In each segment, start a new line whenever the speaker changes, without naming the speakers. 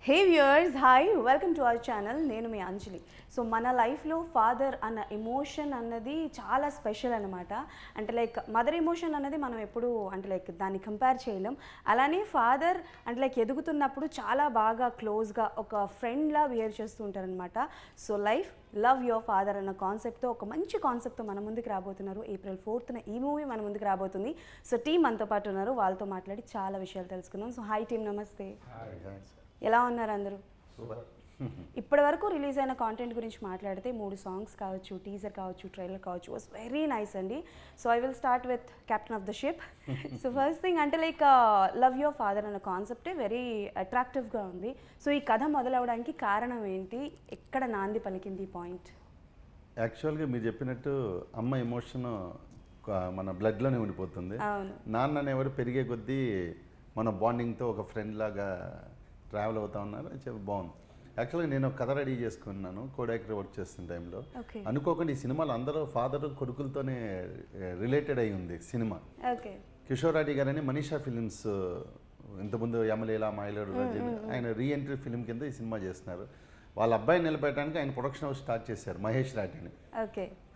Hey viewers hi welcome to our channel. నేను మీ అంజలి. So మన లైఫ్లో ఫాదర్ అన్న ఎమోషన్ అన్నది చాలా స్పెషల్ అనమాట. అంటే లైక్ మదర్ ఎమోషన్ అన్నది మనం ఎప్పుడు అంటే లైక్ దాన్ని కంపేర్ చేయలేం. అలానే ఫాదర్ అంటే లైక్ ఎదుగుతున్నప్పుడు చాలా బాగా క్లోజ్గా ఒక ఫ్రెండ్లా బిహేవ్ చేస్తూ ఉంటారనమాట. సో లవ్ యువర్ ఫాదర్ అన్న కాన్సెప్ట్తో ఒక మంచి కాన్సెప్ట్తో మన ముందుకు రాబోతున్నారు. April 4th ఈ మూవీ మన ముందుకు రాబోతుంది. సో టీం మనతో పాటు ఉన్నారు, వాళ్ళతో మాట్లాడి చాలా విషయాలు తెలుసుకుందాం. సో హాయ్ టీం, నమస్తే. ఎలా ఉన్నారు అందరూ? ఇప్పటి వరకు రిలీజ్ అయిన కాంటెంట్ గురించి మాట్లాడితే 3 సాంగ్స్ కావచ్చు, టీజర్ కావచ్చు, ట్రైలర్ కావచ్చు, వాస్ వెరీ నైస్ అండి. So I will start with captain of the ship. So first thing అంటే లైక్ లవ్ యువర్ ఫాదర్ అన్న కాన్సెప్టే వెరీ అట్రాక్టివ్గా ఉంది. సో ఈ కథ మొదలవడానికి కారణం ఏంటి? ఎక్కడ నాంది పలికింది పాయింట్?
యాక్చువల్గా మీరు చెప్పినట్టు అమ్మ ఎమోషన్ మన బ్లడ్లోనే ఉండిపోతుంది. నాన్న అనేవారు పెరిగే కొద్దీ మన బాండింగ్తో ఒక ఫ్రెండ్ లాగా ట్రావెల్ అవుతా ఉన్నారు. చెప్పి బాగుంది. యాక్చువల్గా నేను ఒక కథ రెడీ చేసుకున్నాను కోడైరెక్టర్ వర్క్ చేస్తున్న టైంలో. అనుకోకుండా ఈ సినిమాలో అందరూ ఫాదర్ కొడుకులతోనే రిలేటెడ్ అయి ఉంది సినిమా. కిషోర్ రెడ్డి గారని మనీషా ఫిలిమ్స్ ఇంతకుముందు యమలీల మాయలేడు ఆయన రీఎంట్రీ ఫిలిం కింద ఈ సినిమా చేస్తున్నారు. వాళ్ళ అబ్బాయిని నిలబెట్టడానికి ఆయన ప్రొడక్షన్ హౌస్ స్టార్ట్ చేశారు, మహేష్ రాట్ అని.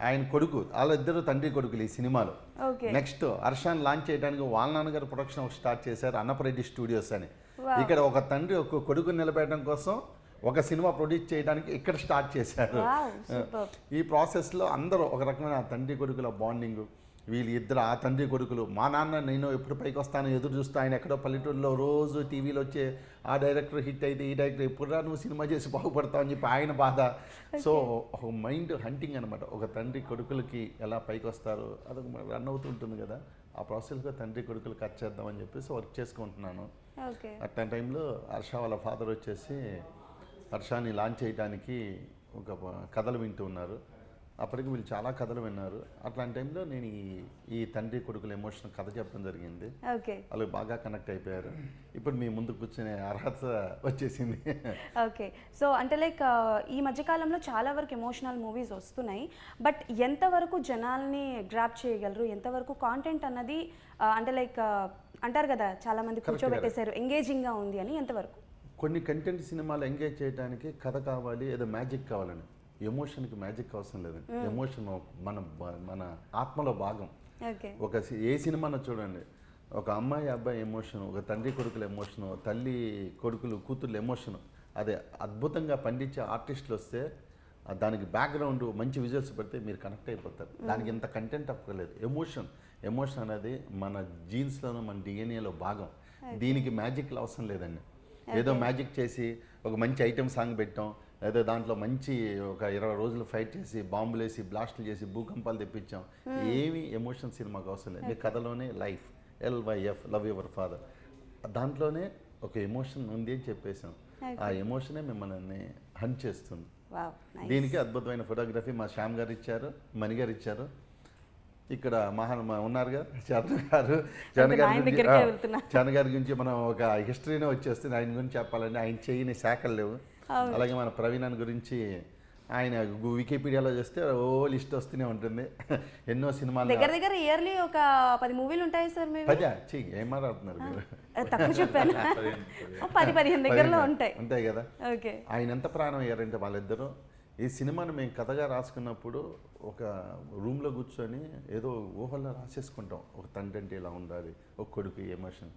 ఆయన కొడుకు, వాళ్ళిద్దరు తండ్రి కొడుకులు ఈ సినిమాలో. నెక్స్ట్ హర్షాన్ని లాంచ్ చేయడానికి వాళ్ళ నాన్నగారు ప్రొడక్షన్ హౌస్ స్టార్ట్ చేశారు, అన్నపరెడ్డి స్టూడియోస్ అని. ఇక్కడ ఒక తండ్రి ఒక కొడుకుని నిలబెట్టడం కోసం ఒక సినిమా ప్రొడ్యూస్ చేయడానికి ఇక్కడ స్టార్ట్ చేశారు. ఈ ప్రాసెస్లో అందరూ ఒక రకమైన తండ్రి కొడుకుల బాండింగ్. వీళ్ళు ఇద్దరు ఆ తండ్రి కొడుకులు. మా నాన్న నేను ఎప్పుడు పైకి వస్తానో ఎదురు చూస్తా, ఆయన ఎక్కడో పల్లెటూరులో రోజు టీవీలో వచ్చే ఆ డైరెక్టర్ హిట్ అయితే ఈ డైరెక్టర్ ఎప్పుడురా నువ్వు సినిమా చేసి బాగుపడతావు అని చెప్పి ఆయన బాధ. సో ఒక మైండ్ హంటింగ్ అనమాట. ఒక తండ్రి కొడుకులకి ఎలా పైకి వస్తారు అదొక రన్ అవుతూ ఉంటుంది కదా. ఆ ప్రాసెస్గా తండ్రి కొడుకులు కట్ చేద్దామని చెప్పేసి వర్క్ చేసుకుంటున్నాను. అట్లాంటి టైంలో హర్ష వాళ్ళ ఫాదర్ వచ్చేసి హర్షాన్ని లాంచ్ చేయడానికి ఒక కథలు వింటూ ఉన్నారు. అప్పటికి వీళ్ళు చాలా కథలు విన్నారు. అట్లాంటి టైంలో నేను ఈ తండ్రి కొడుకుల ఎమోషనల్ కథ చెప్పడం జరిగింది. వాళ్ళు బాగా కనెక్ట్ అయిపోయారు. ఇప్పుడు మీ ముందు కూర్చునే అర్హత వచ్చేసింది.
ఓకే. సో అంటే లైక్ ఈ మధ్యకాలంలో చాలా వరకు ఎమోషనల్ మూవీస్ వస్తున్నాయి. బట్ ఎంతవరకు జనాల్ని గ్రాప్ చేయగలరు? ఎంతవరకు కాంటెంట్ అన్నది అంటే లైక్ అంటారు కదా చాలా మంది కూర్చోబెట్టేశారు ఎంగేజింగ్గా ఉంది అని, ఎంతవరకు?
కొన్ని కంటెంట్ సినిమాలు ఎంగేజ్ చేయడానికి కథ కావాలి, ఏదో మ్యాజిక్ కావాలని. ఎమోషన్కి మ్యాజిక్ అవసరం లేదు. ఎమోషన్ మన ఆత్మలో భాగం. ఏ సినిమాను చూడండి, ఒక అమ్మాయి అబ్బాయి ఎమోషన్, ఒక తండ్రి కొడుకుల ఎమోషను, తల్లి కొడుకులు కూతుర్ల ఎమోషను, అదే అద్భుతంగా పండించే ఆర్టిస్టులు వస్తే దానికి బ్యాక్గ్రౌండ్ మంచి విజువల్స్ పెడితే మీరు కనెక్ట్ అయిపోతారు. దానికి ఇంత కంటెంట్ అక్కర్లేదు. ఎమోషన్ అనేది మన జీన్స్లోనూ మన డిఎన్ఏలో భాగం. దీనికి మ్యాజిక్లు అవసరం లేదండి. ఏదో మ్యాజిక్ చేసి ఒక మంచి ఐటెం సాంగ్ పెట్టాం, ఏదో దాంట్లో మంచి ఒక 20 రోజులు ఫైట్ చేసి బాంబులు వేసి బ్లాస్టులు చేసి భూకంపాలు తెప్పించాం. ఏమి ఎమోషన్ సినిమాకి అవసరం లేదు. మీ కథలోనే life LYF love your father, దాంట్లోనే ఒక ఎమోషన్ ఉంది అని చెప్పేసాం. ఆ ఎమోషనే మిమ్మల్ని హంట్ చేస్తుంది. దీనికి అద్భుతమైన ఫోటోగ్రఫీ మా శ్యామ్ గారు ఇచ్చారు, మణి గారు ఇచ్చారు. ఇక్కడ ఉన్నారుగా చరణ్ గారి గురించి మనం ఒక హిస్టరీనే వచ్చేస్తుంది. ఆయన గురించి చెప్పాలంటే ఆయన చేయని శాఖలు లేవు. అలాగే మన ప్రవీణ్ గురించి ఆయన వికీపీడియాలో చేస్తే ఓ లిస్ట్ వస్తూనే ఉంటుంది. ఎన్నో సినిమాలు
దగ్గర ఇయర్లీ ఒక 10 మూవీలు ఉంటాయి సార్.
ఏం మాట్లాడుతున్నారు మీరు?
తక్కువ చెప్పాను. 10-15 దగ్గరలో
ఉంటాయి కదా. ఆయన ఎంత ప్రాణం అయ్యారంటే వాళ్ళిద్దరూ. ఈ సినిమాను మేము కథగా రాసుకున్నప్పుడు ఒక రూమ్లో కూర్చొని ఏదో ఊహల్లో రాసేసుకుంటాం. ఒక తండ్రి అంటే ఇలా ఉండాలి, ఒక కొడుకు ఎమోషన్.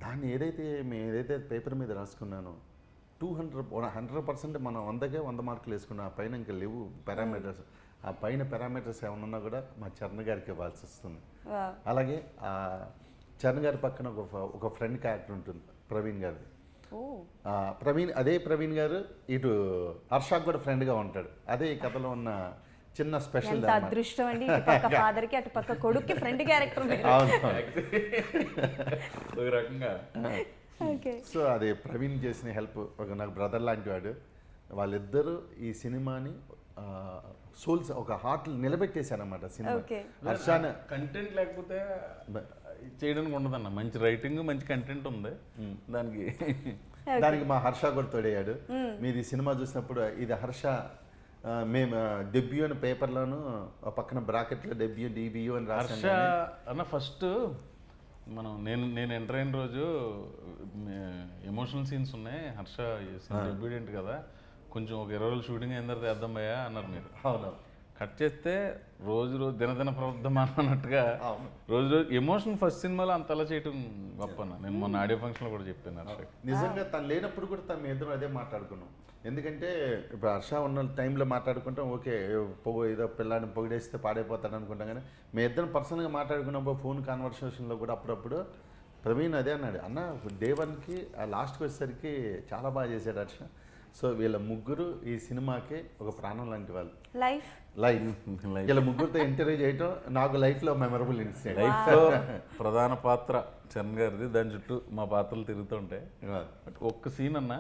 దాన్ని ఏదైతే పేపర్ మీద రాసుకున్నానో 100% మనం 100కే 100 మార్కులు వేసుకున్నాం. ఆ పైన ఇంకా లేవు పారామీటర్స్. ఆ పైన పారామీటర్స్ ఏమన్నా ఉన్నా కూడా మా చరణ్ గారికి ఇవ్వాల్సి వస్తుంది. అలాగే ఆ చరణ్ గారి పక్కన ఒక ఫ్రెండ్ క్యారెక్టర్ ఉంటుంది, ప్రవీణ్ గారిది. అదే ప్రవీణ్ గారు ఇటు హర్షాకు కూడా ఫ్రెండ్గా ఉంటాడు. అదే ఈ కథలో ఉన్న చిన్న స్పెషల్
అదృష్టం అండి. ఫాదర్ కి అటు పక్క కొడుక్కి ఫ్రెండ్ క్యారెక్టర్.
సో అది ప్రవీణ్ చేసిన హెల్ప్. నాకు బ్రదర్ లాంటి వాడు. వాళ్ళిద్దరూ ఈ సినిమాని సోల్స్ ఒక హార్ట్ నిలబెట్టేశారన్నమాట. సినిమా హర్షాన
కంటెంట్ లేకపోతే చేయడానికి ఉండదన్న. మంచి రైటింగ్, మంచి కంటెంట్ ఉంది
దానికి మా హర్ష కూడా తోడయ్యాడు. మీది సినిమా చూసినప్పుడు ఇది హర్ష మేము డెబ్యూ అని పేపర్లోను పక్కన బ్రాకెట్లో డెబ్యూ DBU అని రాశాను.
అన్న ఫస్ట్ నేను ఎంటర్ అయిన రోజు ఎమోషనల్ సీన్స్ ఉన్నాయి, హర్ష ఒబీడియంట్ కదా, కొంచెం ఒక 20 రోజులు షూటింగ్ అయిన తర్వాత వేద్దాం భయ్యా అన్నారు మీరు.
అవును.
కట్ చేస్తే రోజు దినదిన ప్రవర్ధమానం అన్నట్టుగా రోజు ఎమోషన్ ఫస్ట్ సినిమాలో అంతలా చేయటం గొప్ప. నేను మొన్న ఆడియో ఫంక్షన్లో కూడా చెప్పాను హర్ష.
నిజంగా తను లేనప్పుడు కూడా తను ఇద్దరు అదే మాట్లాడుకున్నాం. ఎందుకంటే ఇప్పుడు హర్ష ఉన్న టైంలో మాట్లాడుకుంటాం, ఓకే ఏదో పిల్లాడిని పొగిడేస్తే పాడైపోతాడు అనుకుంటాం, కానీ మీ ఇద్దరం పర్సనల్గా మాట్లాడుకున్నప్పుడు ఫోన్ కాన్వర్సేషన్లో కూడా అప్పుడప్పుడు ప్రవీణ్ అదే అన్నాడు, అన్న డే 1కి లాస్ట్కి వచ్చేసరికి చాలా బాగా చేశాడు హర్ష. సో వీళ్ళ ముగ్గురు ఈ సినిమాకి ఒక ప్రాణం లాంటి వాళ్ళు.
లైఫ్
వీళ్ళ ముగ్గురితో ఇంటర్వ్యూ చేయటం నాకు లైఫ్లో మెమరబుల్ ఇన్సిడెంట్.
లైఫ్లో ప్రధాన పాత్ర చరణ్ గారిది, దాని చుట్టూ మా పాత్రలు తిరుగుతుంటాయి. బట్ ఒక్క సీన్ అన్న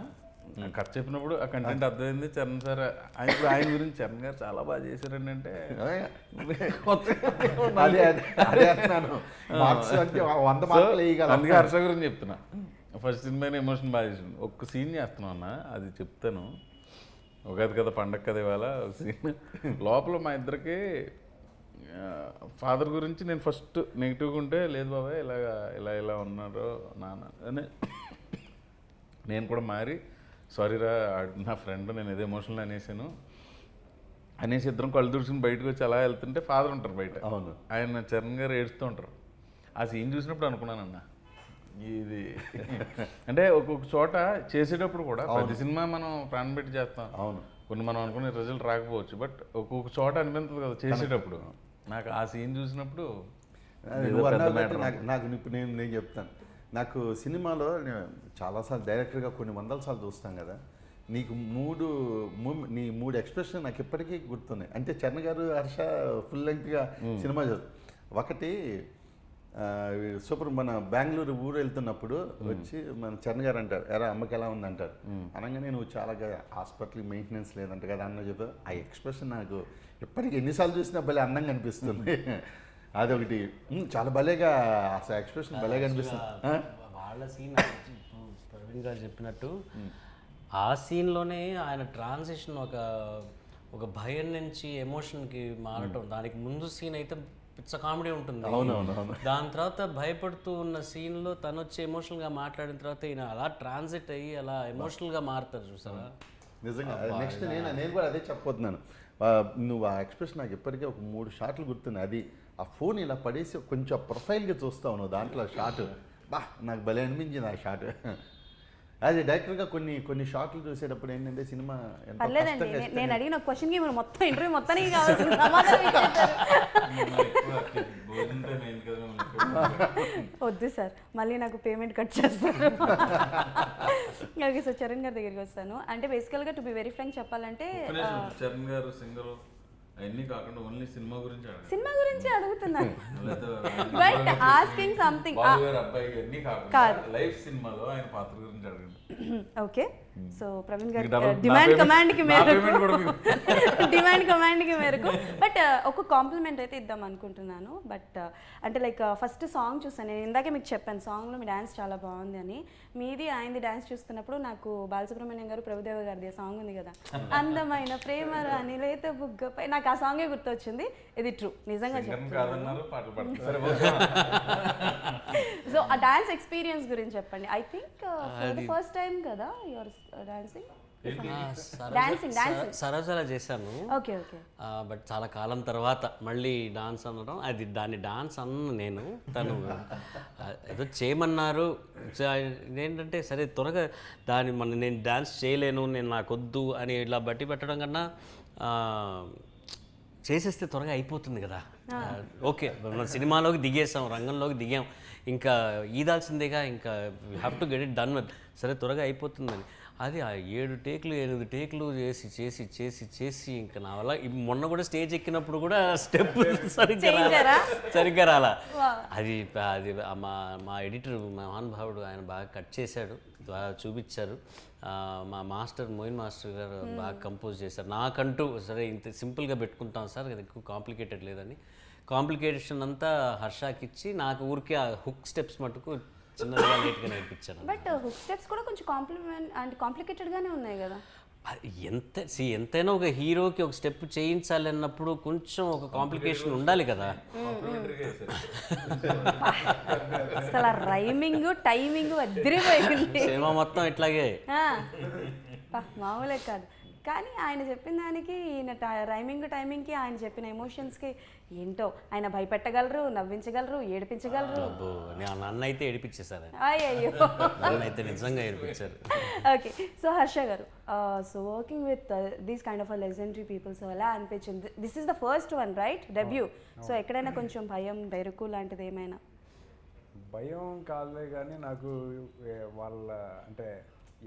కట్ చెప్పినప్పుడు ఆ కంటెంట్ అర్థమైంది. చరణ్ సార్ ఇప్పుడు ఆయన గురించి చరణ్ గారు చాలా బాగా చేశారండి అంటే అందుకే హర్ష గురించి చెప్తున్నా. ఫస్ట్ సినిమాని ఎమోషన్ బాగా చేసింది. ఒక్క సీన్ చేస్తున్నాం అన్న, అది చెప్తాను. ఉగాది కదా, పండగ కదా ఇవాళ. ఒక సీన్ లోపల మా ఇద్దరికి ఫాదర్ గురించి నేను ఫస్ట్ నెగిటివ్గా ఉంటే, లేదు బాబాయ్ ఇలా ఉన్నారు నాన్న అని నేను కూడా మారి, సారీరా నా ఫ్రెండ్ నేను ఏదో ఎమోషనల్ అనేసి ఇద్దరం కళ్ళు తుడుచుకుని బయటకు వచ్చి అలా వెళ్తుంటే ఫాదర్ ఉంటారు బయట.
అవును.
ఆయన చరణ్ గారు ఏడుస్తూ ఉంటారు. ఆ సీన్ చూసినప్పుడు అనుకున్నానన్న, ఇది అంటే ఒక్కొక్క చోట చేసేటప్పుడు కూడా ప్రతి సినిమా మనం ప్రాణం పెట్టి చేస్తాం.
అవును.
కొన్ని మనం అనుకునే రిజల్ట్ రాకపోవచ్చు, బట్ ఒక్కొక్క చోట అనిపిస్తుంది కదా చేసేటప్పుడు. నాకు ఆ సీన్ చూసినప్పుడు
నాకు ఇప్పుడు నేను చెప్తాను, నాకు సినిమాలో చాలాసార్లు డైరెక్టర్గా కొన్ని వందల సార్లు చూస్తాం కదా, నీకు నీ మూడు ఎక్స్ప్రెషన్ నాకు ఇప్పటికీ గుర్తున్నాయి. అంటే చరణ్ గారు హర్ష ఫుల్ లెంగ్త్గా సినిమా ఒకటి సూపర్ మన బెంగళూరు ఊరు వెళ్తున్నప్పుడు వచ్చి మన చరణ్ గారు అంటారు, ఎరా అమ్మకి ఎలా ఉంది అంటారు. అనగానే నువ్వు చాలా హాస్పిటల్ మెయింటెనెన్స్ లేదంట కదా అన్న చెప్పి ఆ ఎక్స్ప్రెషన్ నాకు ఇప్పటికీ ఎన్నిసార్లు చూసినా భలే అందంగా అనిపిస్తుంది. అదొకటి చాలా భలేగా అసలు ఎక్స్ప్రెషన్ భలేగా అనిపిస్తుంది.
వాళ్ళ సీన్ ప్రవీణ్ గారు చెప్పినట్టు ఆ సీన్లోనే ఆయన ట్రాన్సిషన్ ఒక భయం నుంచి ఎమోషన్కి మారటం. దానికి ముందు సీన్ అయితే పిచ్చ కామెడీ ఉంటుంది. దాని తర్వాత భయపడుతూ ఉన్న సీన్లో తను వచ్చి ఎమోషనల్గా మాట్లాడిన తర్వాత ఈయన అలా ట్రాన్సిట్ అయ్యి అలా ఎమోషనల్గా మారుతారు చూసారా.
నిజంగా నెక్స్ట్ నేను కూడా అదే చెప్పబోతున్నాను. నువ్వు ఆ ఎక్స్ప్రెషన్ నాకు ఇప్పటికే ఒక 3 షాట్లు గుర్తున్నాయి. అది ఆ ఫోన్ ఇలా పడేసి కొంచెం ప్రొఫైల్గా చూస్తావు నువ్వు దాంట్లో షాట్, నాకు భలే అనిపించింది ఆ షాట్. అది డైరెక్టర్గా కొన్ని షాట్లు చూసేటప్పుడు ఏంటంటే సినిమా
పర్లేదండి, నేను అడిగిన క్వశ్చన్కి మీరు మొత్తం ఇంటర్వ్యూ మొత్తానికి కావాల్సిన సమాధానం ఇచ్చేసారు. వద్దు సార్, మళ్ళీ నాకు పేమెంట్ కట్ చేస్తారు. ఓకే సార్, చరణ్ గారి దగ్గరికి వస్తాను. అంటే బేసికల్గా టు బి వెరీ ఫ్రాంక్ చెప్పాలంటే
చరణ్ గారు సింగర్ అవన్నీ కాకుండా ఓన్లీ సినిమా
గురించి అడుగుతున్నాను. బట్ ఆస్కింగ్ సంథింగ్
అబ్బాయి కాదు, లైఫ్ సినిమాలో ఆయన పాత్ర గురించి అడగండి.
ఓకే, సో ప్రవీణ్ గారి డిమాండ్ కమాండ్కి మేరకు బట్ ఒక కాంప్లిమెంట్ అయితే ఇద్దాం అనుకుంటున్నాను. బట్ అంటే లైక్ ఫస్ట్ సాంగ్ చూసాను నేను, ఇందాకే మీకు చెప్పాను సాంగ్లో మీ డ్యాన్స్ చాలా బాగుంది అని. మీది ఆయనది డ్యాన్స్ చూస్తున్నప్పుడు నాకు బాలసుబ్రహ్మణ్యం గారు ప్రభుదేవ గారిది సాంగ్ ఉంది కదా, అందమైన ప్రేమ రాని లేత బుగ్గపై, నాకు ఆ సాంగే గుర్తొచ్చింది. ఇది ట్రూ, నిజంగా చెప్తున్నాను. సో ఆ డాన్స్ ఎక్స్పీరియన్స్ గురించి చెప్పండి. I think for the first time కదా యువర్ డాన్సింగ్?
సరసలా చేశాను.
Okay okay.
బట్ చాలా కాలం తర్వాత మళ్ళీ డాన్స్ అనడం, అది దాన్ని డాన్స్ అన్న నేను, తను ఏదో చేయమన్నారు. ఏంటంటే సరే త్వరగా నేను డాన్స్ చేయలేను, నేను నాకొద్దు అని ఇలా బట్టి పెట్టడం కన్నా చేసేస్తే త్వరగా అయిపోతుంది కదా. ఓకే, మన సినిమాలోకి దిగేసాం, రంగంలోకి దిగాం, ఇంకా ఈదాల్సిందేగా, ఇంకా we have to get it done with, సరే త్వరగా అయిపోతుందని. అది ఆ 7 టేకులు 8 టేకులు చేసి చేసి చేసి చేసి ఇంకా నా వల్ల మొన్న కూడా స్టేజ్ ఎక్కినప్పుడు కూడా స్టెప్ సరిగ్గా రాలా. అది మా ఎడిటర్ మహానుభావుడు ఆయన బాగా కట్ చేశాడు, బాగా చూపించారు. మా మాస్టర్ మోయిన్ మాస్టర్ గారు బాగా కంపోజ్ చేశారు. నాకంటూ సరే ఇంత సింపుల్గా పెట్టుకుంటాం సార్, అది ఎక్కువ కాంప్లికేటెడ్ లేదని కాంప్లికేషన్ అంతా హర్షాకి ఇచ్చి నాకు ఊరికే ఆ హుక్ స్టెప్స్ మటుకు చిన్నగా నీట్గా నేర్పించాను.
బట్ హుక్ స్టెప్స్ కూడా కొంచెం కాంప్లికేటెడ్గానే ఉన్నాయి కదా.
ఎంతైనా ఒక హీరోకి ఒక స్టెప్ చేయించాలి అన్నప్పుడు కొంచెం ఒక కాంప్లికేషన్ ఉండాలి కదా.
అసలు రైమింగ్ టైమింగ్ అదిరిపోయింది.
సినిమా మొత్తం ఇట్లాగే
మామూలే కాదు. కానీ ఆయన చెప్పిన దానికి ఈయన రైమింగ్ టైమింగ్కి ఆయన చెప్పిన ఎమోషన్స్కి ఏంటో ఆయన భయపెట్టగలరు, నవ్వించగలరు, ఏడిపించగలరు.
నన్ను అయితే ఏడిపించేశారు,
అయ్యో
నన్ను అయితే నిజంగా ఏడిపించారు.
ఓకే, సో హర్ష గారు, so working with these kind of legendary people, so ఎలా అనిపించింది? This is the first one right, debut. So ఎక్కడైనా కొంచెం భయం, బెరుకు లాంటిది ఏమైనా?
భయం కాదులే కానీ నాకు వాళ్ళ అంటే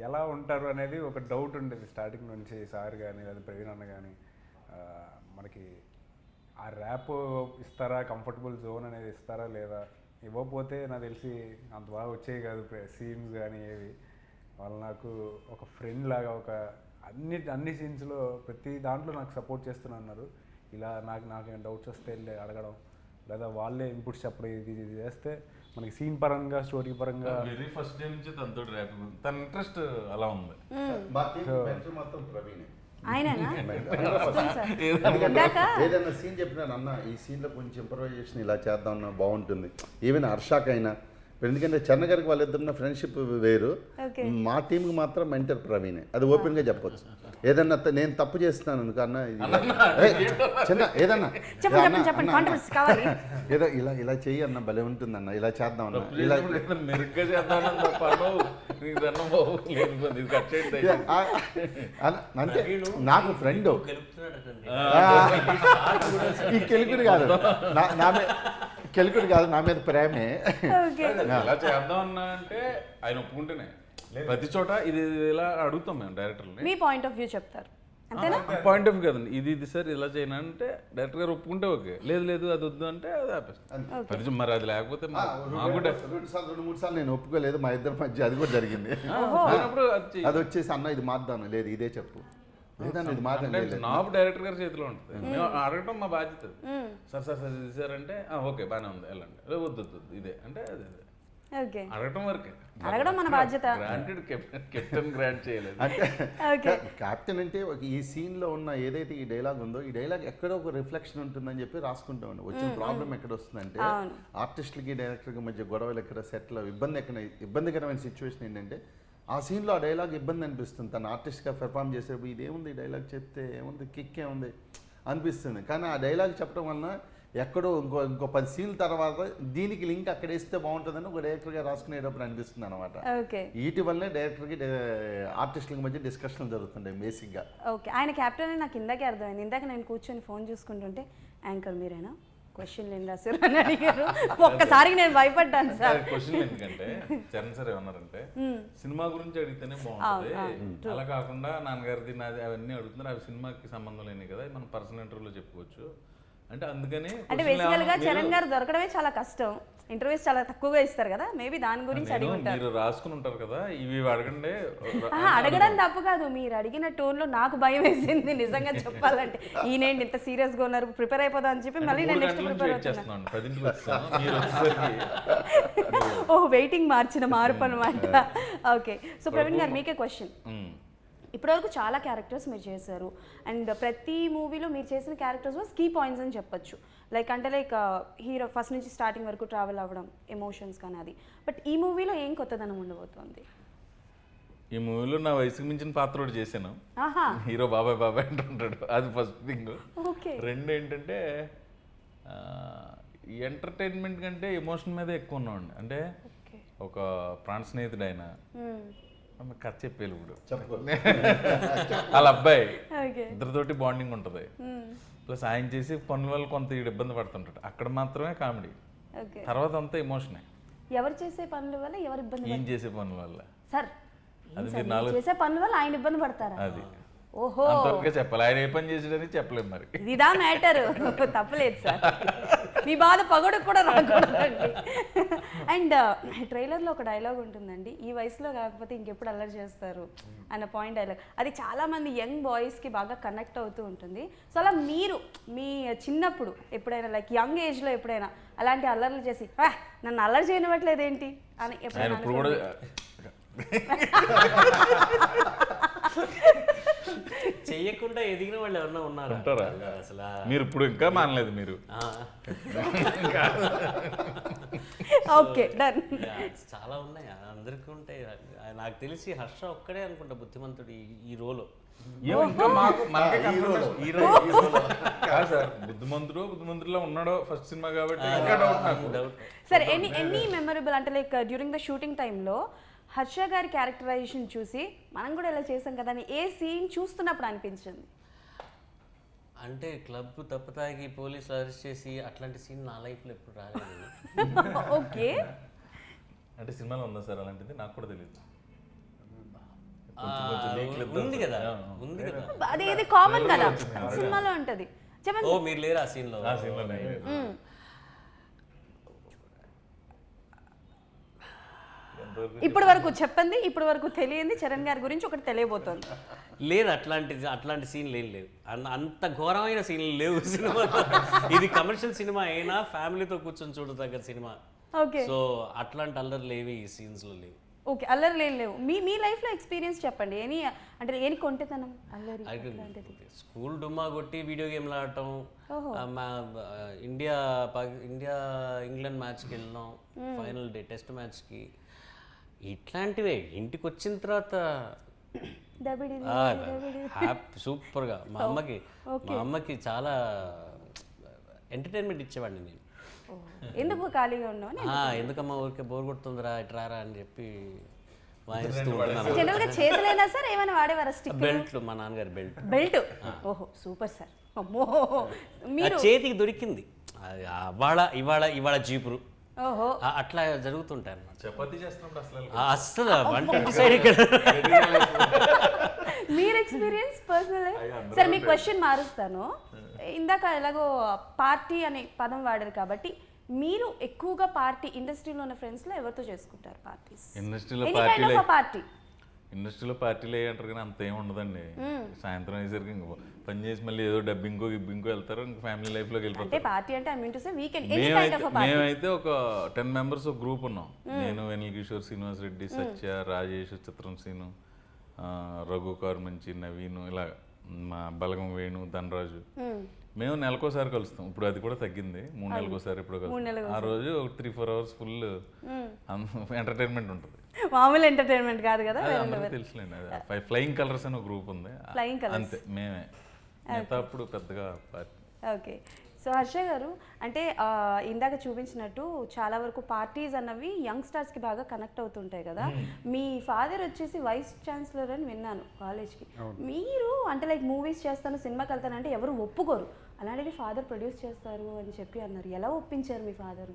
ఎలా ఉంటారు అనేది ఒక డౌట్ ఉండేది స్టార్టింగ్ నుంచి. సార్ కానీ లేదా ప్రవీణ్ అన్న కానీ మనకి ఆ ర్యాప్ ఇస్తారా, కంఫర్టబుల్ జోన్ అనేది ఇస్తారా లేదా, ఇవ్వకపోతే నాకు తెలిసి అంత బాగా వచ్చేవి కాదు సీన్స్ కానీ ఏవి. వాళ్ళు నాకు ఒక ఫ్రెండ్ లాగా ఒక అన్ని సీన్స్లో ప్రతి దాంట్లో నాకు సపోర్ట్ చేస్తున్నారు. ఇలా నాకు డౌట్స్ వస్తే వెళ్ళి అడగడం, లేదా వాళ్ళే ఇన్పుట్స్ చెప్పడం, ఇది చేస్తే మనకి సీన్ పరంగా స్టోరీ పరంగా
వెరీ ఫస్ట్ డే నుంచి తనతో ర్యాప్ తన ఇంట్రెస్ట్ అలా ఉంది.
మొత్తం ప్రవీణే.
ఆయననా?
ఏదైనా సీన్ చెప్పినాను అన్న, ఈ సీన్లో కొంచెం ఇంప్రవైజేషన్ ఇలా చేద్దాం అన్న బాగుంటుంది. ఈవెన్ హర్షాకైనా, ఎందుకంటే చరణ్ గారికి వాళ్ళిద్దరున్న ఫ్రెండ్షిప్ వేరు, మా టీంకి మాత్రం మెంటర్ ప్రవీణే. అది ఓపెన్గా చెప్పొచ్చు. ఏదన్నా నేను తప్పు చేస్తున్నాను అనుకో అన్న, చిన్న ఏదన్నా ఏదో ఇలా చెయ్యి అన్న, భలే ఉంటుంది అన్న, ఇలా చేద్దాం అన్న, ఇలా అంటే నాకు ఫ్రెండ్ ఈ కెలుకుడు కాదు నా మీద ప్రేమే.
ఎలా చేద్దాం అన్నా అంటే ఆయన ఒప్పుకుంటేనే ప్రతి చోట ఇది ఇలా అడుగుతాం మేము డైరెక్టర్ని.
మీ పాయింట్ ఆఫ్ వ్యూ చెప్తారు అంతేనా?
పాయింట్ ఆఫ్ వ్యూ కదండి, ఇది సార్ ఇలా చేయను అంటే డైరెక్టర్ గారు ఒప్పుకుంటే ఓకే, లేదు అది వద్దు అంటే అది ఆపేస్తాం. మరి అది లేకపోతే
2-3 సార్లు నేను ఒప్పుకోలేదు, మా ఇద్దరి మధ్య అది కూడా జరిగింది. అది వచ్చేసి అన్న ఇది మారుదాను, లేదు ఇదే చెప్పు, లేదన్న ఇది మారుదాను.
నాకు డైరెక్టర్ గారి చేతిలో ఉంటుంది, మేము అడగటం మా బాధ్యత. సార్ ఇది సార్ అంటే ఓకే బాగానే ఉంది వెళ్ళండి, వద్దు ఇదే అంటే అదే అడగటం వరకే,
అడగడం మన బాధ్యత.
కెప్టెన్ గ్రాంట్ చేయలేదు.
అంటే కెప్టెన్ అంటే ఈ సీన్లో ఉన్న ఏదైతే ఈ డైలాగ్ ఉందో, ఈ డైలాగ్ ఎక్కడో ఒక రిఫ్లెక్షన్ ఉంటుందని చెప్పి రాసుకుంటామండి. వచ్చిన ప్రాబ్లం ఎక్కడ వస్తుందంటే, ఆర్టిస్టులకి డైరెక్టర్కి మధ్య గొడవలు ఎక్కడ సెటిల్, ఇబ్బందికరమైన సిచ్యువేషన్ ఏంటంటే, ఆ సీన్లో ఆ డైలాగ్ ఇబ్బంది అనిపిస్తుంది. తను ఆర్టిస్ట్గా పెర్ఫామ్ చేసేప్పుడు ఇదేముంది ఈ డైలాగ్ చెప్తే ఏముంది, కిక్ ఏముంది అనిపిస్తుంది. కానీ ఆ డైలాగ్ చెప్పడం వలన ఎక్కడో ఇంకో 10 సీన్ల తర్వాత దీనికి లింక్ అక్కడ వేస్తే బాగుంటుందని ఒక డైరెక్టర్గా రాసుకునేటప్పుడు అనిపిస్తుంది అనమాట. వీటి వల్లనే డైరెక్టర్కి ఆర్టిస్టులకి మధ్య డిస్కషన్ జరుగుతుంటాయి బేసిక్గా.
ఓకే, ఆయన క్యాప్టెన్ అని నాకు ఇందాకే అర్థమైంది. ఇందాక నేను కూర్చొని ఫోన్ చూసుకుంటుంటే యాంకర్ మీరేనా, క్వశ్చన్లు ఏం రాశారు అని అడిగారు. ఒక్కసారికి నేను భయపడ్డాను సార్.
క్వశ్చన్ ఎందుకంటే చరణ్ సార్ ఏమన్నారంటే సినిమా గురించి అడిగితేనే బాగుంటుంది, అలా కాకుండా నాన్నగారిది నాది అవన్నీ అడుగుతున్నారు, అవి సినిమాకి సంబంధం లేని కదా, మనం పర్సనల్ ఇంటర్వ్యూలో చెప్పుకోవచ్చు అంటే. అందుకని
అంటే బేసికల్గా చరణ్ గారు దొరకడమే చాలా కష్టం, ఇంటర్వ్యూస్ చాలా తక్కువగా ఇస్తారు కదా, మేబీ దాని గురించి అడిగి ఉంటారు.
మీరు రాసుకుని ఉంటారు కదా, ఇవి అడగండి.
అడగడం తప్పు కాదు, మీరు అడిగిన టోన్లో నాకు భయం వేసింది నిజంగా చెప్పాలంటే. ఈయనేంటి ఇంత సీరియస్గా ఉన్నారు, ప్రిపేర్ అయిపోదా అని చెప్పి మళ్ళీ నేను నెక్స్ట్ ప్రిపేర్ అవుతున్నాను. వెయిటింగ్ మార్చిన మార్పు అనమాట. ఓకే, సో ప్రవీణ్ గారు మీకే క్వశ్చన్. ఇప్పటివరకు చాలా క్యారెక్టర్స్ మీరు చేశారు, అండ్ ప్రతి మూవీలో మీరు చేసిన క్యారెక్టర్స్ వాస్ కీ పాయింట్స్ అని చెప్పొచ్చు. లైక్ హీరో ఫస్ట్ నుంచి స్టార్టింగ్ వరకు ట్రావెల్ అవ్వడం, ఎమోషన్స్ కానీ అది. బట్ ఈ మూవీలో ఏం కొత్తదనం ఉండబోతోంది?
ఈ మూవీలో నా వయసుకు మించిన పాత్ర ఒకటి చేశాను, హీరో బాబాయ్ అంటుంటాడు, అది ఫస్ట్ థింగ్. రెండు ఏంటంటే ఎంటర్టైన్మెంట్ కంటే ఎమోషన్ మీద ఎక్కువ ఉన్నామండి. అంటే ఒక ప్రాణ స్నేహితుడు ఆయన కథ చెప్పేది ఇప్పుడు వాళ్ళ అబ్బాయి, ఇద్దరితోటి బాండింగ్ ఉంటుంది. ప్లస్ ఆయన చేసి పనుల వల్ల కొంత ఇబ్బంది పడుతుంటాడు, అక్కడ మాత్రమే కామెడీ, తర్వాత అంతా ఎమోషనే.
ఎవరు చేసే పనుల వల్ల ఎవరు ఇబ్బంది?
ఏం చేసే పనుల వల్ల
సార్, అది చేసే పనుల వల్ల ఆయన ఇబ్బంది పడతారా?
అది అంతవరకే చెప్పాలి, ఆయన ఏ పని చేసాడని చెప్పలేము. మరి
ఇదా మ్యాటర్, తప్పలేదు సార్, మీ బాధ పగొడకు కూడా రాకూడదండి. అండ్ ట్రైలర్లో ఒక డైలాగ్ ఉంటుందండి, ఈ వయసులో కాకపోతే ఇంకెప్పుడు అల్లరి చేస్తారు అన్న పాయింట్ డైలాగ్. అది చాలామంది యంగ్ బాయ్స్కి బాగా కనెక్ట్ అవుతూ ఉంటుంది. సో అలా మీరు మీ చిన్నప్పుడు ఎప్పుడైనా లైక్ యంగ్ ఏజ్లో ఎప్పుడైనా అలాంటి అల్లర్లు చేసి నన్ను అల్లరి చేయనివ్వట్లేదు ఏంటి అని ఎప్పుడైనా
చెయ్యకుండా ఎదిగిన వాళ్ళు ఎవరన్నా ఉన్నారా
ఉంటారా?
అసలు
మీరు ఇప్పుడు ఇంకా మానలేదు మీరు.
Okay done.
చాలా ఉన్నాయి, అందరికీ ఉంటాయి. నాకు తెలిసి హర్ష ఒక్కడే అనుకుంటా బుద్ధిమంతుడు ఈ రోలో.
ఇంకా మాకు మనకే confirmation. కాదు సార్, బుద్ధిమంతుడిలో ఉన్నాడో ఫస్ట్ సినిమా కాబట్టి ఇంకా డౌట్ నాకు.
సరే ఎనీ మెమరబుల్ అంటే లైక్ డ్యూరింగ్ ద షూటింగ్ టైంలో హర్ష గారి క్యారెక్టరైజేషన్ చూసి మనం కూడా ఇలా చేసాం కదా అని ఏ సీన్ చూస్తున్నప్పుడు అనిపించింది?
అంటే క్లబ్ తప్పతాగి పోలీసులు అరెస్ట్ చేసి అట్లాంటి సీన్ నా లైఫ్లో ఎప్పుడు రాలేదు.
ఓకే.
అంటే సినిమాలో ఉందా సార్ అలాంటిది? నాకు కూడా తెలియదు.
ఉంది కదా, ఉంది కదా.
అది కామన్ కదా సినిమాలో ఉంటది. చెప్పండి.
ఓ మీరు లేరు ఆ సీన్లో?
ఆ సీన్లోనే.
ఇప్పటి వరకు చెప్పండి, ఇప్పటి వరకు తెలియంది చరణ్ గారి గురించి ఒకటి తెలియబోతోంది.
లేదు, అట్లాంటి సీన్లు ఏం లేవు. అంత ఘోరమైన సీన్లు లేవు సినిమాలో. ఇది కమర్షియల్ సినిమా అయినా ఫ్యామిలీతో కూర్చొని చూడదగ్గ సినిమా.
ఓకే.
సో అట్లాంటి అల్లర్లు ఏవి ఈ సీన్స్లో లేవు.
ఓకే, అల్లరి లేవు. మీ లైఫ్లో ఎక్స్పీరియన్స్ చెప్పండి. అంటే ఏని కొంటెతనం అల్లరి అలాంటిది?
స్కూల్ డుమ్మా కొట్టి వీడియో గేమ్లు ఆడటం, ఇండియా ఇంగ్లాండ్ మ్యాచ్కి వెళ్ళినాం, ఫైనల్ డే టెస్ట్ మ్యాచ్కి. ఇట్లాంటివే. ఇంటికి వచ్చిన తర్వాత సూపర్గా మా అమ్మకి చాలా ఎంటర్టైన్మెంట్ ఇచ్చేవాడిని నేను.
ఎందుకు ఖాళీగా ఉన్నావు?
ఎందుకమ్మా ఊరికే బోర్ కొడుతుందిరా ఇట్రారా అని చెప్పి వాయిస్తూ ఉంటాను.
జనరల్ గా చేతులైనా సార్ ఏమైనా వాడేవారా? స్టిక్
బెల్ట్లు, మా నాన్నగారి బెల్ట్.
ఓహో సూపర్ సార్. అమ్మో మీరు
చేతికి దొరికింది ఇవాళ జీపురు.
ఓహో
అట్లా జరుగుతుంటాయి అన్నమాట.
చపాతీ చేస్తున్నప్పుడు
అసలు వంటి సైడ్ ఇక్కడ.
మీరు ఎక్స్పీరియన్స్ పర్సనల్. సరే మీ క్వశ్చన్ మారుస్తాను. ఇందాక ఎలాగో పార్టీ అనే పదం వాడారు కాబట్టి మీరు ఎక్కువగా పార్టీ ఇండస్ట్రీలో ఉన్న ఫ్రెండ్స్లో ఎవరితో చేసుకుంటారు పార్టీస్?
ఇండస్ట్రీలో పార్టీలు అంటారు కానీ అంత ఏమి ఉండదండి. సాయంత్రం అయ్యేసరికి ఇంక పని చేసి మళ్ళీ ఏదో డబ్బింకో వెళ్తారు, ఇంకా ఫ్యామిలీ లైఫ్లోకి వెళ్ళిపోతారు. మేమైతే ఒక 10 మెంబర్స్ ఒక గ్రూప్ ఉన్నాం. నేను, వెనిల్ కిషోర్, శ్రీనివాస్ రెడ్డి, సత్య, రాజేష్, చిత్రం సీను, రఘు కార్మంచి, నవీను, ఇలా మా బలగం వేణు, ధనరాజు. మేము నెలకోసారి కలుస్తాం. ఇప్పుడు అది కూడా తగ్గింది, 3 నెలలకోసారి ఇప్పుడు కలుస్తాం. ఆ రోజు 3-4 అవర్స్ ఫుల్ ఎంటర్టైన్మెంట్ ఉంటుంది.
మామూలు ఎంటర్టైన్మెంట్ కాదు కదా.
తెలుసులేండి, ఫ్లయింగ్ కలర్స్ అని ఒక గ్రూప్ ఉంది, అంతే మేమే. మిగతా అప్పుడు పెద్దగా పార్టీ.
ఓకే. సో హర్ష గారు, అంటే ఇందాక చూపించినట్టు చాలా వరకు పార్టీస్ అన్నవి యంగ్స్టర్స్కి బాగా కనెక్ట్ అవుతుంటాయి కదా. మీ ఫాదర్ వచ్చేసి వైస్ ఛాన్సలర్ అని విన్నాను కాలేజ్కి. మీరు అంటే లైక్ మూవీస్ చేస్తాను, సినిమాకి వెళ్తానంటే ఎవరు ఒప్పుకోరు. అలాంటిది ఫాదర్ ప్రొడ్యూస్ చేస్తారు అని చెప్పి అన్నారు. ఎలా ఒప్పించారు మీ ఫాదర్?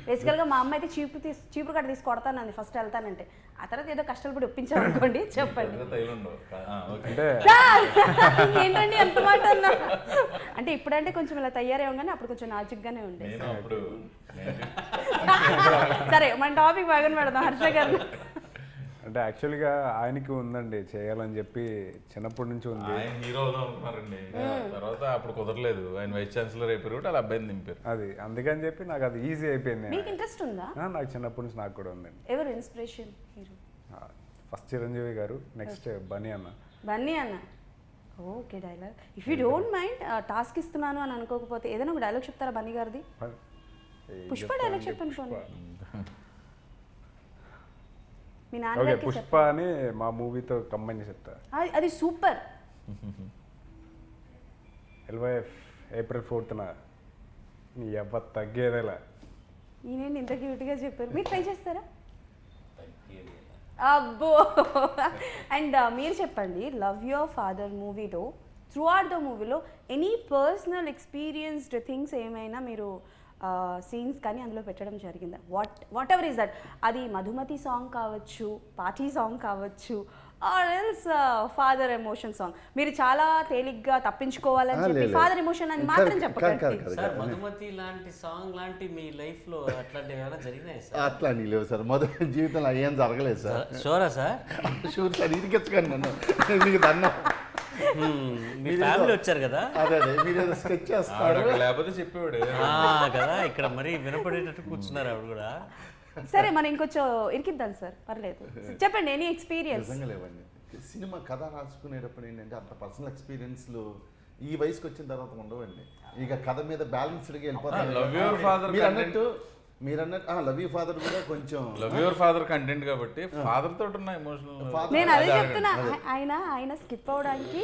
బేసికల్గా మా అమ్మ అయితే చీపురు కట్ట తీసి కొడతానంది ఫస్ట్ వెళ్తానంటే. ఆ తర్వాత ఏదో కష్టాలు పడి ఒప్పించారు అనుకోండి. చెప్పండి. ఏంటండి ఎంత మాట అన్నా? అంటే ఇప్పుడంటే కొంచెం ఇలా తయారయ్యాం కానీ అప్పుడు కొంచెం నాజుగ్గానే ఉండేది. సరే మన టాపిక్ బాగా పెడదాం. హర్ష గారు
అంటే యాక్చువల్గా ఆయనకి ఉందండి చేయాలని చెప్పి, చిన్నప్పటి నుంచి ఉంది.
ఆయన హీరో అనుకున్నారండి, తర్వాత అప్పుడు కుదరలేదు. ఆయన వైస్ ఛాన్సలర్ అయిపోయారు కాబట్టి అలా అబ్బాయిని దింపారు.
అది అందుకని చెప్పి నాకు అది ఈజీ అయిపోయింది.
మీకు ఇంట్రెస్ట్ ఉందా?
నాకు చిన్నప్పటి నుంచి నాకు కూడా ఉందండి.
ఎవరు ఇన్స్పిరేషన్ హీరో?
ఫస్ట్ చిరంజీవి గారు, నెక్స్ట్ బన్నీ అన్న.
Okay. Dialogue if you don't mind task ఇస్తున్నాను అని అనుకోకపోతే ఏదైనా ఒక డైలాగ్ చెప్తారా బన్నీ గారిది? పుష్ప డైలాగ్ చెప్పండి పోనీ. మీ నాన్నగారికి
పుష్ప అని మా మూవీతో కంబైన్ చెప్తా.
అది సూపర్.
ఏప్రిల్ 4th నీ ఎవ్వ తగ్గేదేలా.
ఈయన ఇంత క్యూట్గా చెప్పారు. మీరు ట్రై చేస్తారా? అబ్బో. అండ్ మీరు చెప్పండి, లవ్ యువర్ ఫాదర్ మూవీలో త్రూ అవుట్ ద మూవీలో ఎనీ పర్సనల్ ఎక్స్పీరియన్స్డ్ థింగ్స్ ఏమైనా మీరు సీన్స్ కానీ అందులో పెట్టడం జరిగిందా? What ever is that. అది మధుమతి సాంగ్ కావచ్చు, పార్టీ సాంగ్ కావచ్చు, or else father emotion song. మీరు చాలా తేలిగ్గా తప్పించుకోవాలని చెప్పి ఫాదర్ ఎమోషన్ అని మాత్రం చెప్పకండి
సార్. మధుమతి లాంటి సాంగ్ లాంటి మీ లైఫ్ లో అట్లాంటివి ఏమైనా జరిగినాయి సార్?
అట్లాంటి లేవు సార్, మొదటి జీవితంలో ఏం జరగలేదు సార్.
షూరా సార్?
Sure sir. ఇరికెచ్చుకోండి నన్ను, మీకు దన్నం.
మీ ఫ్యామిలీ వచ్చారు కదా,
అదే మీరు స్కెచ్ చేస్తారు
లేకపోతే చెప్పేవాడు
కదా. ఇక్కడ మరి వినపడేటట్టు కూర్చున్నారు ఆవిడ కూడా.
సరే మనం ఇంకొంచెం ఇరికిద్దాం సార్, పర్లేదు. చెప్పండి ఎనీ ఎక్స్పీరియన్స్.
నిజంగా లేవండి. సినిమా కథ రాసుకునేటప్పుడు ఏంటంటే అంత పర్సనల్ ఎక్స్పీరియన్స్లు ఈ వయసుకి వచ్చిన తర్వాత ఉండవండి. ఇక కథ మీద బ్యాలెన్స్డ్గా వెళ్ళిపోతారు.
Love Your Father
మీరు అన్నట్టు లవ్ యూ ఫాదర్ కూడా కొంచెం
లవ్ యువర్ ఫాదర్ కంటెంట్ కాబట్టి ఫాదర్ తోటి ఉన్న ఎమోషనల్.
నేను అదే చెప్తున్నా, ఆయన స్కిప్ అవడానికి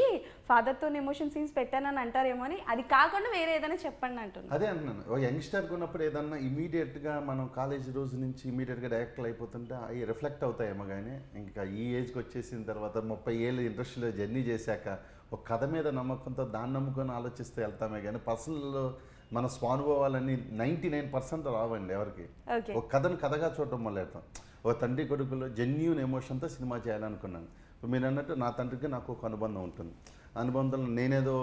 ఫాదర్తో ఎమోషన్ సీన్స్ పెట్టానని అంటారేమో అని, అది కాకుండా వేరే ఏదైనా చెప్పండి అంటున్నాను.
అదే అంటున్నాను, ఒక యంగ్స్టర్గా ఉన్నప్పుడు ఏదన్నా ఇమీడియట్గా మనం కాలేజ్ రోజు నుంచి ఇమీడియట్గా డైరెక్ట్లు అయిపోతుంటే అవి రిఫ్లెక్ట్ అవుతాయేమో. కానీ ఇంకా ఈ ఏజ్కి వచ్చేసిన తర్వాత 30 ఏళ్ళు ఇండస్ట్రీలో జర్నీ చేశాక ఒక కథ మీద నమ్మకంతో దాన్ని నమ్ముకొని ఆలోచిస్తూ వెళ్తామే కానీ పర్సనల్ మన స్వానుభవాలన్నీ 99% రావండి ఎవరికి. ఒక కథను కథగా చూడటం మొదలెడతాం. ఒక తండ్రి కొడుకులో జెన్యూన్ ఎమోషన్తో సినిమా చేయాలనుకున్నాను. ఇప్పుడు మీరు అన్నట్టు నా తండ్రికి నాకు ఒక అనుబంధం ఉంటుంది. అనుబంధంలో నేనేదో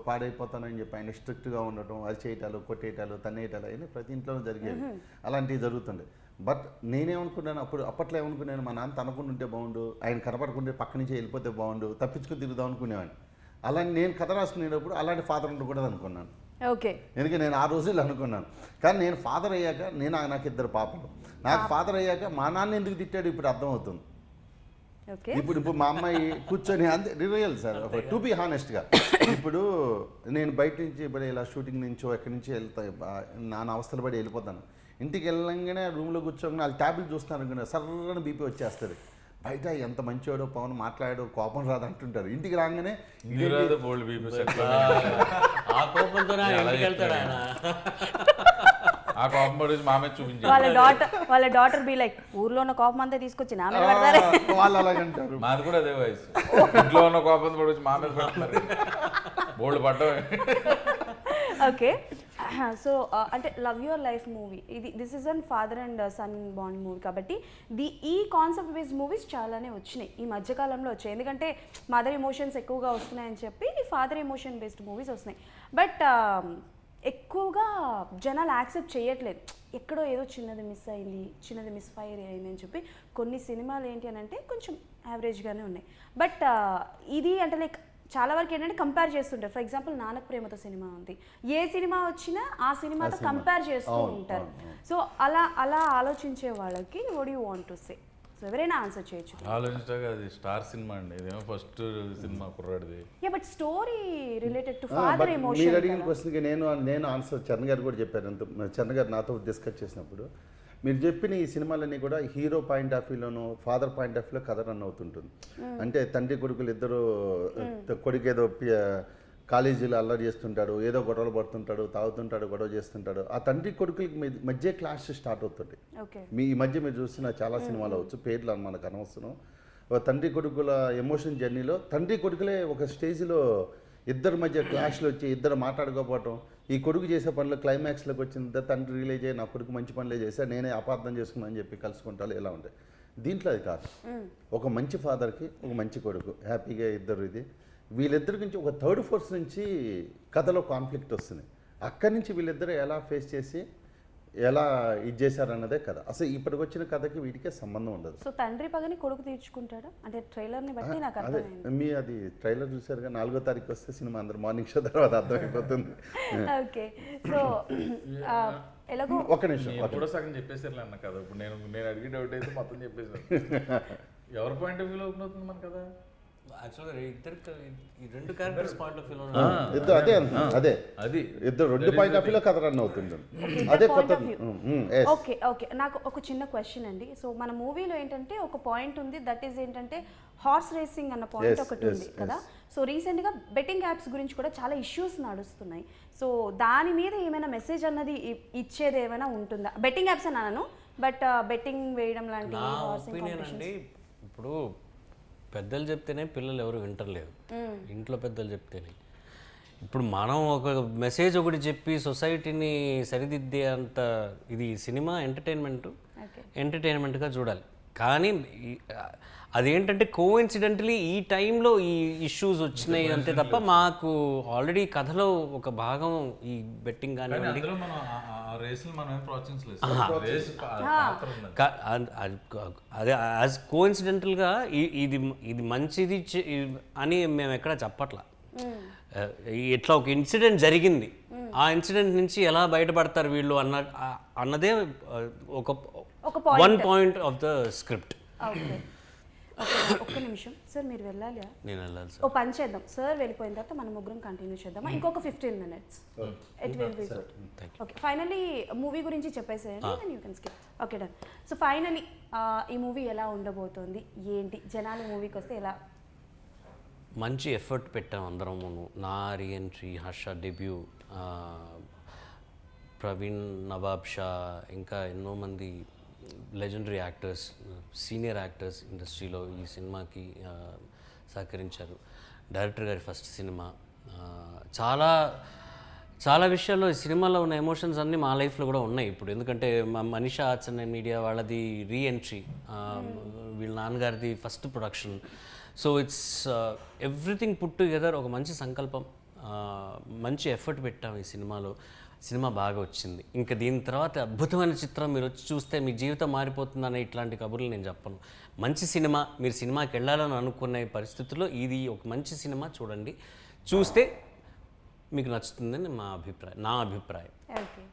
పాడైపోతానని చెప్పి ఆయన స్ట్రిక్ట్గా ఉండటం, అది చేయటాలు, కొట్టేయటాలు, తన్నేయటాలు అయినా ప్రతి ఇంట్లోనూ జరిగేవి. అలాంటివి జరుగుతుండే. బట్ నేనేమనుకున్నాను అప్పట్లో ఏమనుకున్నాను, మా నాన్న తనకుంటుంటే బాగుండు, ఆయన కనపడకుంటే పక్క నుంచి వెళ్ళిపోతే బాగుండు, తప్పించుకుని తిరుగుదాం అనుకునేవాడిని. అలాంటి నేను కథ రాసుకునేటప్పుడు అలాంటి ఫాదర్ ఉండకూడదు అనుకున్నాను.
ఓకే,
ఎందుకంటే నేను ఆ రోజుల్లో అనుకున్నాను. కానీ నేను ఫాదర్ అయ్యాక నాకు 2 పాపలు. నాకు ఫాదర్ అయ్యాక మా నాన్న ఎందుకు తిట్టాడు ఇప్పుడు అర్థమవుతుంది. ఇప్పుడు మా అమ్మాయి కూర్చొని అంతే రియల్ సార్, టు బి హానెస్ట్గా. ఇప్పుడు నేను బయట నుంచి ఇప్పుడు ఇలా షూటింగ్ నుంచో ఎక్కడి నుంచి వెళ్తా నాన్న అవస్థలు పడి వెళ్ళిపోతాను. ఇంటికి వెళ్ళంగానే రూమ్లో కూర్చోగానే వాళ్ళు ట్యాబ్లెట్ చూస్తున్నారు అనుకున్నా సర్రని బీపీ వచ్చేస్తుంది. బయట ఎంత మంచివాడో పవన్ మాట్లాడాడో కోపం రాదు అంటుంటారు. ఇంటికి రాగానే
ఆ కోపం పడి మామే చూపించారు.
వాళ్ళ డాటర్ బి లైక్ ఊర్లో ఉన్న కోపం అంతా తీసుకొచ్చి నా మీద పెడతారే.
వాళ్ళు అలాగంటారు.
మాది కూడా అదే వయసు. ఇంట్లో ఉన్న కోపం పడి మామే పెడతారు. బోల్డ్ పడ్డం.
ఓకే, సో అంటే love your life movie this is an father and sun bond movie కాబట్టి ఈ కాన్సెప్ట్ బేస్డ్ మూవీస్ చాలానే వచ్చినాయి ఈ మధ్యకాలంలో వచ్చాయి. ఎందుకంటే మదర్ ఎమోషన్స్ ఎక్కువగా వస్తున్నాయని చెప్పి ఫాదర్ ఎమోషన్ బేస్డ్ మూవీస్ వస్తున్నాయి. బట్ ఎక్కువగా జనాలు యాక్సెప్ట్ చేయట్లేదు. ఎక్కడో ఏదో చిన్నది మిస్ అయింది, చిన్నది మిస్ఫైర్ అయింది అని చెప్పి కొన్ని సినిమాలు ఏంటి అని అంటే కొంచెం యావరేజ్గానే ఉన్నాయి. బట్ ఇది అంటే లైక్ చాలా వరకు ఏంటంటే కంపేర్ చేస్తుంటారు. For example Nannaku Prematho cinema ఉంది, ఏ సినిమా వచ్చినా ఆ సినిమాతో కంపేర్ చేస్తూ ఉంటారు. సో అలా ఆలోచించే వాళ్ళకి what you want to say? So ఎవరైనా ఆన్సర్ చేయొచ్చు.
ఆలోచించగా అది స్టార్ సినిమా అండి, ఇదేమో ఫస్ట్ సినిమా కుర్రాడిది.
But story related to father emotion.
మీరు అడిగిన క్వశ్చన్కి నేను ఆన్సర్ చరణ్ గారు కూడా చెప్పారు. చరణ్ గారు నాతో డిస్కస్ చేసినప్పుడు మీరు చెప్పిన ఈ సినిమాలన్నీ కూడా హీరో పాయింట్ ఆఫ్ వ్యూలోనూ ఫాదర్ పాయింట్ ఆఫ్ వ్యూలో కథ రన్ అవుతుంటుంది. అంటే తండ్రి కొడుకులు ఇద్దరు, కొడుకు ఏదో కాలేజీలో అల్లరి చేస్తుంటాడు, ఏదో గొడవలు పడుతుంటాడు, తాగుతుంటాడు, గొడవ చేస్తుంటాడు. ఆ తండ్రి కొడుకులకి మధ్య క్లాష్ స్టార్ట్ అవుతుంది. ఈ మధ్య మీరు చూసిన చాలా సినిమాలు అవచ్చు, పేర్లు మనకు అనవసరం. తండ్రి కొడుకుల ఎమోషన్ జర్నీలో తండ్రి కొడుకులే ఒక స్టేజ్లో ఇద్దరి మధ్య క్లాష్లు వచ్చి ఇద్దరు మాట్లాడుకోకపోవటం, ఈ కొడుకు చేసే పనులు క్లైమాక్స్లోకి వచ్చిన తండ్రి రిలీజ్ అయ్యి నా కొడుకు మంచి పనులే చేశా, నేనే అపార్థం చేసుకున్నా అని చెప్పి కలుసుకుంటారు. ఇలా ఉంటాయి. దీంట్లో అది కాదు. ఒక మంచి ఫాదర్కి ఒక మంచి కొడుకు హ్యాపీగా ఇద్దరు, ఇది వీళ్ళిద్దరి నుంచి ఒక థర్డ్ ఫోర్స్ నుంచి కథలో కాన్ఫ్లిక్ట్ వస్తుంది. అక్కడి నుంచి వీళ్ళిద్దరూ ఎలా ఫేస్ చేసి ఎలా ఇది చేశారన్నదే కథ. అసలు ఇప్పటికి వచ్చిన కథకి వీటికే సంబంధం ఉండదు.
సో తండ్రి పగని కొడుకు తీర్చుకుంటాడా అంటే ట్రైలర్ని బట్టి నాకు
అదే మీ అది ట్రైలర్ చూసారుగా, 4వ తారీఖు వస్తే సినిమా అందరు మార్నింగ్ షో తర్వాత అర్థమైపోతుంది.
ఓకే, సో ఎలాగో
ఒక నిమిషం
ఎప్పుడో సగం చెప్పేసారు అన్న కదా. ఇప్పుడు నేను అడిగి డౌట్ అయితే మొత్తం చెప్పేసాను. ఎవరి పాయింట్ ఆఫ్ వ్యూలో ఓపెన్ అవుతుంది మన కదా.
యాక్చువల్గా ఈ రెండు క్యారెక్టర్స్ పాయింట్ ఆఫ్ వ్యూలో
అదే ఇద్దరు రెండు పాయింట్ ఆఫ్ వ్యూలో కథ రన్ అవుతుంది. అదే కొత్త.
ఓకే, నాకు ఒక చిన్న క్వశ్చన్ అండి. సో మన మూవీలో ఏంటంటే ఒక పాయింట్ ఉంది, దట్ ఈస్ ఏంటంటే హార్స్ రేసింగ్ అన్న పాయింట్ ఒకటి ఉంది కదా. సో రీసెంట్గా బెట్టింగ్ యాప్స్ గురించి కూడా చాలా ఇష్యూస్ నడుస్తున్నాయి. సో దాని మీద ఏమైనా మెసేజ్ అన్నది ఇచ్చేది ఏమైనా ఉంటుందా? బెట్టింగ్ యాప్స్ అని అనను, బట్ బెట్టింగ్ వేయడం లాంటి
అండి. ఇప్పుడు పెద్దలు చెప్తేనే పిల్లలు ఎవరు వింటర్లేదు, ఇంట్లో పెద్దలు చెప్తేనే. ఇప్పుడు మనం ఒక మెసేజ్ ఒకటి చెప్పి సొసైటీని సరిదిద్దే అంత ఇది సినిమా ఎంటర్టైన్మెంట్గా చూడాలి. కానీ అదేంటంటే కోఇన్సిడెంటలీ ఈ టైంలో ఈ ఇష్యూస్ వచ్చినాయి అంతే తప్ప మాకు ఆల్రెడీ కథలో ఒక భాగం ఈ బెట్టింగ్ కానివ్వండి, అదే యాజ్ కోఇన్సిడెంటల్గా ఇది మంచిది అని మేము ఎక్కడ చెప్పట్లా. ఇట్లా ఒక ఇన్సిడెంట్ జరిగింది, ఆ ఇన్సిడెంట్ నుంచి ఎలా బయటపడతారు వీళ్ళు అన్నదే ఒక one point of the script.
Okay ఒక్క నిమిషం సార్, మీరు వెళ్ళాలి.
నేను వెళ్ళాలి
ఓ
సార్.
పని చేద్దాం, సార్ వెళ్ళిపోయిన తర్వాత మనం ముగ్గురం కంటిన్యూ చేద్దామా ఇంకొక 15 minutes. It will be good. Okay finally movie గురించి చెప్పేసేయండి, then you can skip. Okay done. So finally ఈ మూవీ ఎలా ఉండబోతోంది, ఏంటి జనాలు మూవీకి వస్తే ఎలా?
మంచి ఎఫర్ట్ పెట్టాం అందరం. నా రీఎంట్రీ, హర్ష డెబ్యూ, ప్రవీణ్ నవాబ్ షా, ఇంకా ఎన్నో మంది లెజెండరీ యాక్టర్స్, సీనియర్ యాక్టర్స్ ఇండస్ట్రీలో ఈ సినిమాకి సహకరించారు. డైరెక్టర్ గారి ఫస్ట్ సినిమా. చాలా చాలా విషయాల్లో ఈ సినిమాలో ఉన్న ఎమోషన్స్ అన్నీ మా లైఫ్లో కూడా ఉన్నాయి ఇప్పుడు. ఎందుకంటే మా మనీషా ఆర్ట్స్ అండ్ మీడియా వాళ్ళది రీఎంట్రీ, వీళ్ళ నాన్నగారిది first production. So it's everything put together, ఒక మంచి సంకల్పం, మంచి ఎఫర్ట్ పెట్టాం ఈ సినిమాలో. సినిమా బాగా వచ్చింది. ఇంకా దీని తర్వాత అద్భుతమైన చిత్రం మీరు వచ్చి చూస్తే మీ జీవితం మారిపోతుందనే ఇట్లాంటి కబుర్లు నేను చెప్పను. మంచి సినిమా, మీరు సినిమాకి వెళ్ళాలని అనుకునే పరిస్థితుల్లో ఇది ఒక మంచి సినిమా. చూడండి, చూస్తే మీకు నచ్చుతుందని నా అభిప్రాయం.
ఓకే